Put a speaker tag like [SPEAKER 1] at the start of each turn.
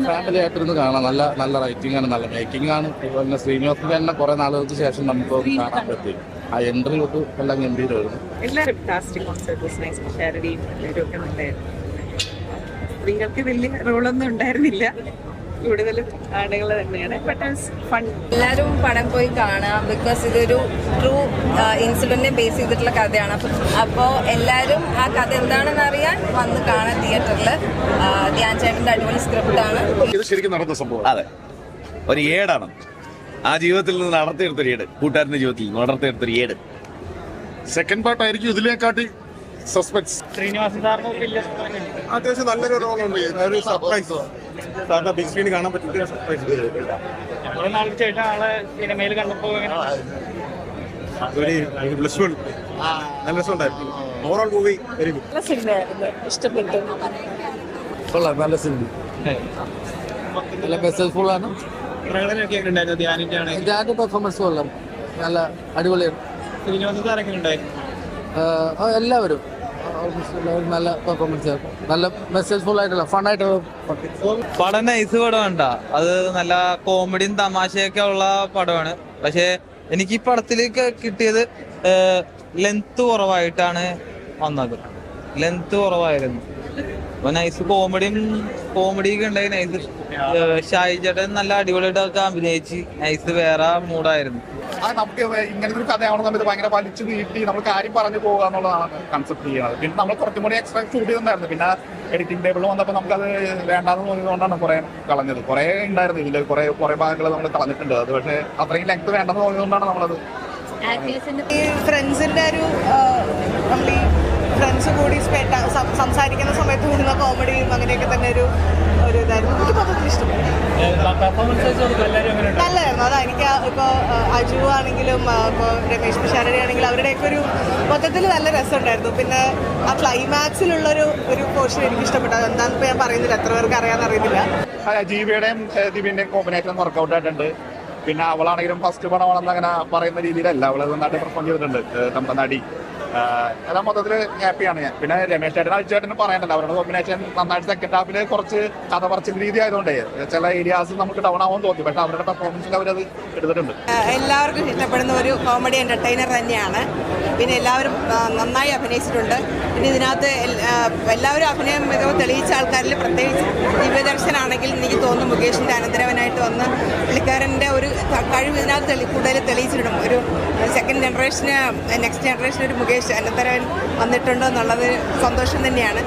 [SPEAKER 1] Family ആയിട്ടിരുന്ന് കാണാം. നല്ല നല്ല റൈറ്റിംഗ് ആണ്, നല്ല മേക്കിംഗ് ആണ്. പിന്നെ ശ്രീനിവാസിന്റെ തന്നെ കുറെ നാളുകൾക്ക് ശേഷം നമുക്ക് കാണാൻ പറ്റി. ആ എൻട്രി തൊട്ട് എല്ലാം ഗംഭീരമായിരുന്നു.
[SPEAKER 2] എല്ലാവരും സ്ത്രീകൾക്ക് വലിയ റോളൊന്നും ഉണ്ടായിരുന്നില്ല, കൂടുതലും ആളുകൾ തന്നെയാണ്. ഫൺ.
[SPEAKER 3] എല്ലാവരും പടം പോയി കാണാം, ബിക്കോസ് ഇതൊരു ട്രൂ ഇൻസിഡന്റിനെ ബേസ് ചെയ്തിട്ടുള്ള കഥയാണ്. അപ്പോൾ എല്ലാവരും ആ കഥ എന്താണെന്ന് അറിയാൻ വന്ന് കാണാൻ തിയേറ്ററിൽ. ധ്യാൻ ചേട്ടന്റെ അടിപൊളി സ്ക്രിപ്റ്റാണ്.
[SPEAKER 4] ഇത് ശരിക്കും നടന്ന സംഭവം.
[SPEAKER 5] അതെ, ഒരു ഏടാണ്. ആ ജീവിതത്തിൽ നിന്ന് നടത്തിയെടുത്തൊരു ഏട്, കൂട്ടുകാരന്റെ ജീവിതത്തിൽ നടത്തിയെടുത്തൊരു ഏട്.
[SPEAKER 4] സെക്കൻഡ് പാർട്ട് ആയിരിക്കും ഇതിലേക്കാട്ടി സസ്പെൻസ്.
[SPEAKER 6] ശ്രീനിവാസൻ സാറിന്
[SPEAKER 4] അത്യാവശ്യം നല്ലൊരു റോളുണ്ട്, ഒരു സർപ്രൈസ്. സാറിന്റെ ബിഗ് സ്ക്രീൻ കാണാൻ പറ്റുന്ന സർപ്രൈസ്.
[SPEAKER 6] കുറെ നാൾക്ക് ശേഷം ആളെ സിനിമയിൽ കണ്ടപ്പോൾ
[SPEAKER 4] നല്ല രസമുണ്ടായിരുന്നു. Overall movie very good.
[SPEAKER 2] നല്ല സിനിമയായിരുന്നു, ഇഷ്ടപ്പെട്ടു.
[SPEAKER 1] കൊള്ളാം, നല്ല സിനിമ, നല്ല മെസ്സേജ്ഫുൾ ആണ്.
[SPEAKER 6] പ്രകടനമൊക്കെ എങ്ങനെ ഉണ്ടായിരുന്നു? ധ്യാനിന്റെ ആണ്
[SPEAKER 1] ഇതിന്റെ പെർഫോമൻസ് കൊള്ളാം, നല്ല അടിപൊളിയാണ്.
[SPEAKER 6] ശ്രീനിവാസൻ സാർ എങ്ങനെ ഉണ്ടായിരുന്നു?
[SPEAKER 1] എല്ലാവരും ഓൾമോസ്റ്റ് എല്ലാവരും നല്ല പെർഫോമൻസ് ആയിരുന്നു. നല്ല മെസ്സേജ്ഫുൾ ആയിട്ടുള്ള ഫണ്ണായിട്ടുള്ള
[SPEAKER 7] പടം നൈസ് പടമാണ്. അത് നല്ല കോമഡിയും തമാശയൊക്കെ ഉള്ള പടമാണ്. പക്ഷെ എനിക്ക് ഈ പടത്തിലേക്ക് കിട്ടിയത് ലെങ്ത് കുറവായിട്ടാണ് വന്നത്. ലെങ്ത് കുറവായിരുന്നു. അപ്പൊ നൈസ് കോമഡിയൊക്കെ ഉണ്ടായി. നൈസ് ഷായി ചേട്ടൻ നല്ല അടിപൊളിയായിട്ടൊക്കെ അഭിനയിച്ച് നൈസ് വേറെ മൂഡായിരുന്നു.
[SPEAKER 4] നമുക്ക് ഇങ്ങനത്തെ ഒരു കഥയാണെന്നുള്ളത് ഭയങ്കര വലിച്ചു നീട്ടി നമ്മൾ കാര്യം പറഞ്ഞു പോകുക എന്നുള്ളതാണ് കൺസെപ്റ്റ് ചെയ്യുന്നത്. പിന്നെ നമ്മൾ കുറച്ചും കൂടി എക്സ്ട്രാ ഷൂട്ട് ചെയ്തിട്ടുണ്ടായിരുന്നു. പിന്നെ എഡിറ്റിംഗ് ടേബിൾ വന്നപ്പോൾ നമുക്കത് വേണ്ടാന്ന് തോന്നിയതുകൊണ്ടാണ് കുറെ കളഞ്ഞത്. കുറെ ഉണ്ടായിരുന്നു ഇതിൽ, കുറെ ഭാഗങ്ങൾ നമ്മൾ കളഞ്ഞിട്ടുണ്ട്. അത് പക്ഷേ അത്രയും ലെങ്ത് വേണ്ടെന്ന് തോന്നിയതുകൊണ്ടാണ് നമ്മളത്.
[SPEAKER 8] ഈ ഫ്രണ്ട്സിന്റെ ഒരു നമ്മൾ ഈ ഫ്രണ്ട്സ് കൂടി സംസാരിക്കുന്ന സമയത്ത് കൂടുന്ന കോമഡിയും അങ്ങനെയൊക്കെ തന്നെ ഒരു ഇതായിരുന്നു. എനിക്ക് മൊത്തത്തിൽ ഇഷ്ടപ്പെട്ടു, നല്ലതായിരുന്നു. അതാ എനിക്ക് ഇപ്പോൾ അജു ആണെങ്കിലും ഇപ്പോൾ രമേശ് പിഷാരടി ആണെങ്കിലും അവരുടെയൊക്കെ ഒരു മൊത്തത്തിൽ നല്ല രസമുണ്ടായിരുന്നു. പിന്നെ ആ ക്ലൈമാക്സിലുള്ളൊരു പോർഷൻ എനിക്ക് ഇഷ്ടപ്പെട്ടു. അതെന്താണെന്ന് ഇപ്പോൾ ഞാൻ പറയുന്നില്ല, എത്ര പേർക്ക് അറിയാമെന്ന് അറിയുന്നില്ല.
[SPEAKER 4] ജീവിയുടെയും ദിവ്യന്റെയും കോമ്പിനേഷൻ വർക്കൗട്ട് ആയിട്ടുണ്ട്. പിന്നെ അവളാണെങ്കിലും ഫസ്റ്റ് പടമാണെന്ന് അങ്ങനെ പറയുന്ന രീതിയിലല്ല, അവള് നന്നായിട്ട് പെർഫോം ചെയ്തിട്ടുണ്ട്. നമ്മുടെ നടി എല്ലാം മൊത്തത്തിൽ ഹാപ്പിയാണ് ഞാൻ. പിന്നെ രമേശ് ചേട്ടൻ അജു ചേട്ടനും പറയണ്ടല്ലോ, അവരുടെ കോമ്പിനേഷൻ നന്നായിട്ട് സെക്കൻഡ് ഹാഫിൽ കുറച്ച് കഥ പറച്ചിൽ രീതി ആയതുകൊണ്ടേ ചില ഏരിയാസ് നമുക്ക് ഡൗൺ ആവാൻ തോന്നി. പക്ഷെ അവരുടെ പെർഫോമൻസിൽ അവരത് എടുത്തിട്ടുണ്ട്.
[SPEAKER 8] എല്ലാവർക്കും ഇഷ്ടപ്പെടുന്ന ഒരു കോമഡി എന്റർടൈനർ തന്നെയാണ്. പിന്നെ എല്ലാവരും നന്നായി അഭിനയിച്ചിട്ടുണ്ട്. പിന്നെ ഇതിനകത്ത് എല്ലാവരും അഭിനയം മികവ് തെളിയിച്ച ആൾക്കാരിൽ പ്രത്യേകിച്ച് ദിവ്യദർശനാണെങ്കിൽ എനിക്ക് തോന്നുന്നു മുകേഷിൻ്റെ അനന്തരവനായിട്ട് വന്ന് പുള്ളിക്കാരൻ്റെ ഒരു കഴിവ് ഇതിനകത്ത് കൂടുതൽ തെളിയിച്ചിട്ടുണ്ട്. ഒരു നെക്സ്റ്റ് ജനറേഷന് ഒരു മുകേഷ് അനന്തരവൻ വന്നിട്ടുണ്ടോ എന്നുള്ളത് സന്തോഷം തന്നെയാണ്.